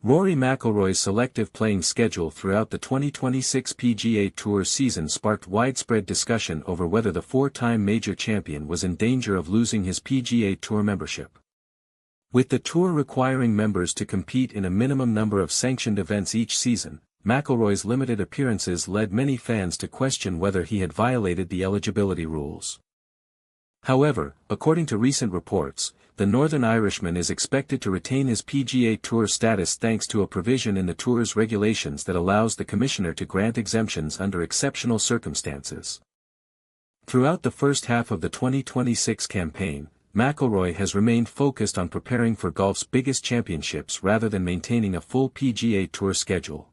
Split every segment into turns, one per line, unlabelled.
Rory McIlroy's selective playing schedule throughout the 2026 PGA Tour season sparked widespread discussion over whether the four-time major champion was in danger of losing his PGA Tour membership. With the tour requiring members to compete in a minimum number of sanctioned events each season, McIlroy's limited appearances led many fans to question whether he had violated the eligibility rules. However, according to recent reports, the Northern Irishman is expected to retain his PGA Tour status thanks to a provision in the Tour's regulations that allows the commissioner to grant exemptions under exceptional circumstances. Throughout the first half of the 2026 campaign, McIlroy has remained focused on preparing for golf's biggest championships rather than maintaining a full PGA Tour schedule.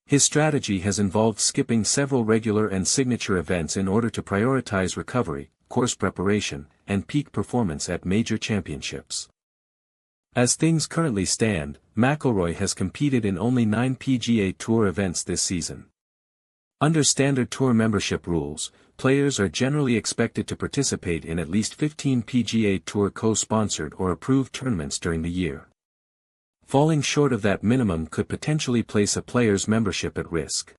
His strategy has involved skipping several regular and signature events in order to prioritize recovery, course preparation, and peak performance at major championships. As things currently stand, McIlroy has competed in only 9 PGA Tour events this season. Under standard tour membership rules, players are generally expected to participate in at least 15 PGA Tour co-sponsored or approved tournaments during the year. Falling short of that minimum could potentially place a player's membership at risk.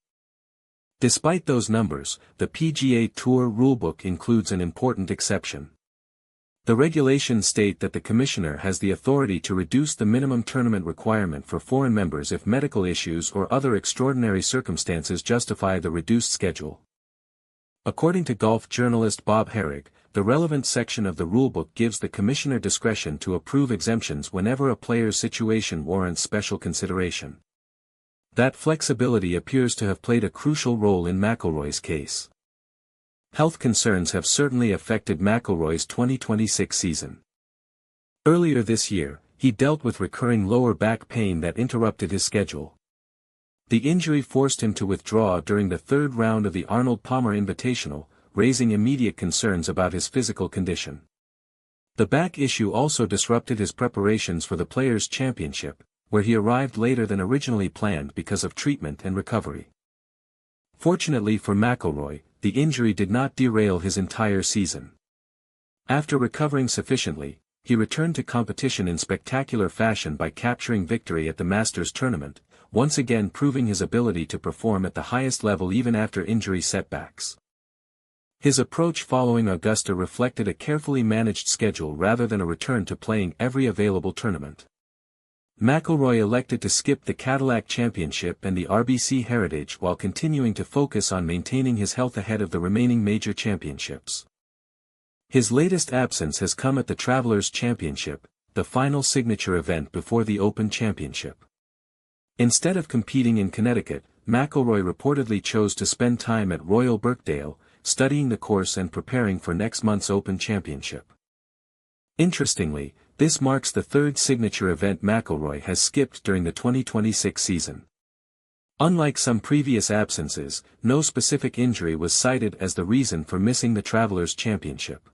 Despite those numbers, the PGA Tour rulebook includes an important exception. The regulations state that the commissioner has the authority to reduce the minimum tournament requirement for foreign members if medical issues or other extraordinary circumstances justify the reduced schedule. According to golf journalist Bob Herrig, the relevant section of the rulebook gives the commissioner discretion to approve exemptions whenever a player's situation warrants special consideration. That flexibility appears to have played a crucial role in McIlroy's case. Health concerns have certainly affected McIlroy's 2026 season. Earlier this year, he dealt with recurring lower back pain that interrupted his schedule. The injury forced him to withdraw during the third round of the Arnold Palmer Invitational, raising immediate concerns about his physical condition. The back issue also disrupted his preparations for the Players' Championship, where he arrived later than originally planned because of treatment and recovery. Fortunately for McIlroy, the injury did not derail his entire season. After recovering sufficiently, he returned to competition in spectacular fashion by capturing victory at the Masters tournament, once again proving his ability to perform at the highest level even after injury setbacks. His approach following Augusta reflected a carefully managed schedule rather than a return to playing every available tournament. McIlroy elected to skip the Cadillac Championship and the RBC Heritage while continuing to focus on maintaining his health ahead of the remaining major championships. His latest absence has come at the Travelers' Championship, the final signature event before the Open Championship. Instead of competing in Connecticut, McIlroy reportedly chose to spend time at Royal Birkdale, studying the course and preparing for next month's Open Championship. Interestingly, this marks the third signature event McIlroy has skipped during the 2026 season. Unlike some previous absences, no specific injury was cited as the reason for missing the Travelers' Championship.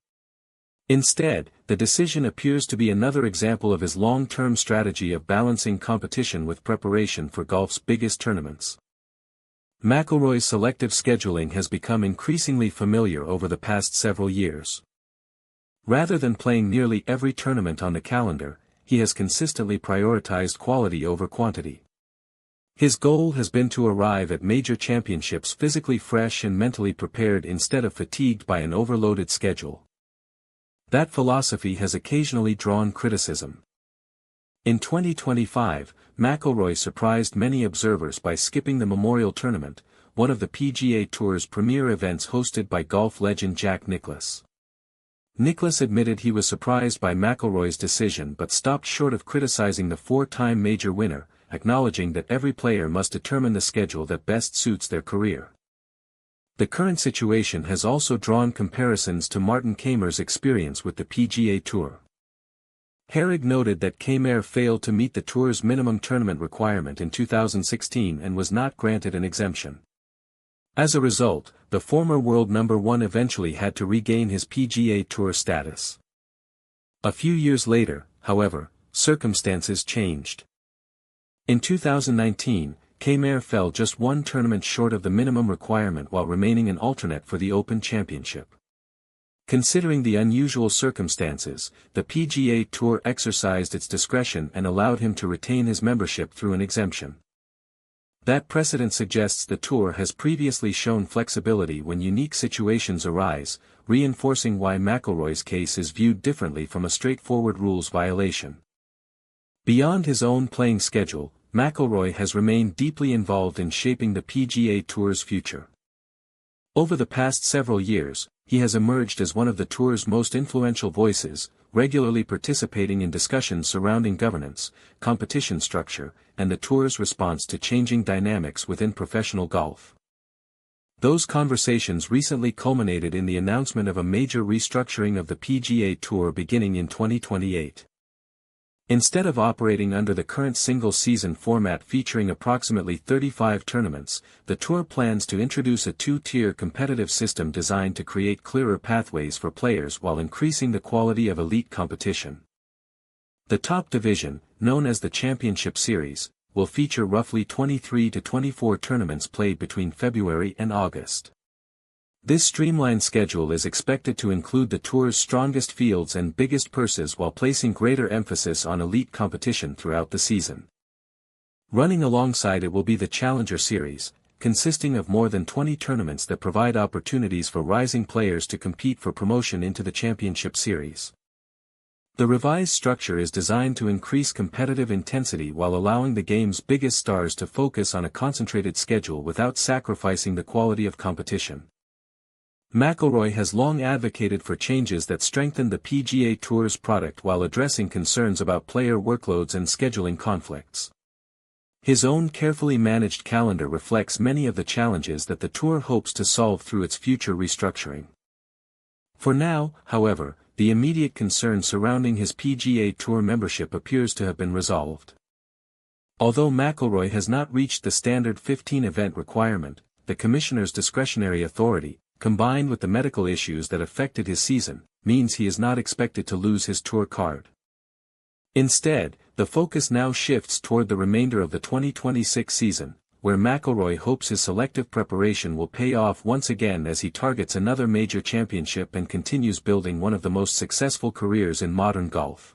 Instead, the decision appears to be another example of his long-term strategy of balancing competition with preparation for golf's biggest tournaments. McIlroy's selective scheduling has become increasingly familiar over the past several years. Rather than playing nearly every tournament on the calendar, he has consistently prioritized quality over quantity. His goal has been to arrive at major championships physically fresh and mentally prepared instead of fatigued by an overloaded schedule. That philosophy has occasionally drawn criticism. In 2025, McIlroy surprised many observers by skipping the Memorial Tournament, one of the PGA Tour's premier events hosted by golf legend Jack Nicklaus. Nicklaus admitted he was surprised by McIlroy's decision but stopped short of criticizing the four-time major winner, acknowledging that every player must determine the schedule that best suits their career. The current situation has also drawn comparisons to Martin Kaymer's experience with the PGA Tour. Herrig noted that Kaymer failed to meet the Tour's minimum tournament requirement in 2016 and was not granted an exemption. As a result, the former world number one eventually had to regain his PGA Tour status. A few years later, however, circumstances changed. In 2019, Kaymer fell just one tournament short of the minimum requirement while remaining an alternate for the Open Championship. Considering the unusual circumstances, the PGA Tour exercised its discretion and allowed him to retain his membership through an exemption. That precedent suggests the Tour has previously shown flexibility when unique situations arise, reinforcing why McIlroy's case is viewed differently from a straightforward rules violation. Beyond his own playing schedule, McIlroy has remained deeply involved in shaping the PGA Tour's future. Over the past several years, he has emerged as one of the Tour's most influential voices, regularly participating in discussions surrounding governance, competition structure, and the Tour's response to changing dynamics within professional golf. Those conversations recently culminated in the announcement of a major restructuring of the PGA Tour beginning in 2028. Instead of operating under the current single-season format featuring approximately 35 tournaments, the Tour plans to introduce a two-tier competitive system designed to create clearer pathways for players while increasing the quality of elite competition. The top division, known as the Championship Series, will feature roughly 23 to 24 tournaments played between February and August. This streamlined schedule is expected to include the Tour's strongest fields and biggest purses while placing greater emphasis on elite competition throughout the season. Running alongside it will be the Challenger Series, consisting of more than 20 tournaments that provide opportunities for rising players to compete for promotion into the Championship Series. The revised structure is designed to increase competitive intensity while allowing the game's biggest stars to focus on a concentrated schedule without sacrificing the quality of competition. McIlroy has long advocated for changes that strengthen the PGA Tour's product while addressing concerns about player workloads and scheduling conflicts. His own carefully managed calendar reflects many of the challenges that the Tour hopes to solve through its future restructuring. For now, however, the immediate concern surrounding his PGA Tour membership appears to have been resolved. Although McIlroy has not reached the standard 15-event requirement, the Commissioner's discretionary authority, combined with the medical issues that affected his season, means he is not expected to lose his Tour card. Instead, the focus now shifts toward the remainder of the 2026 season, where McIlroy hopes his selective preparation will pay off once again as he targets another major championship and continues building one of the most successful careers in modern golf.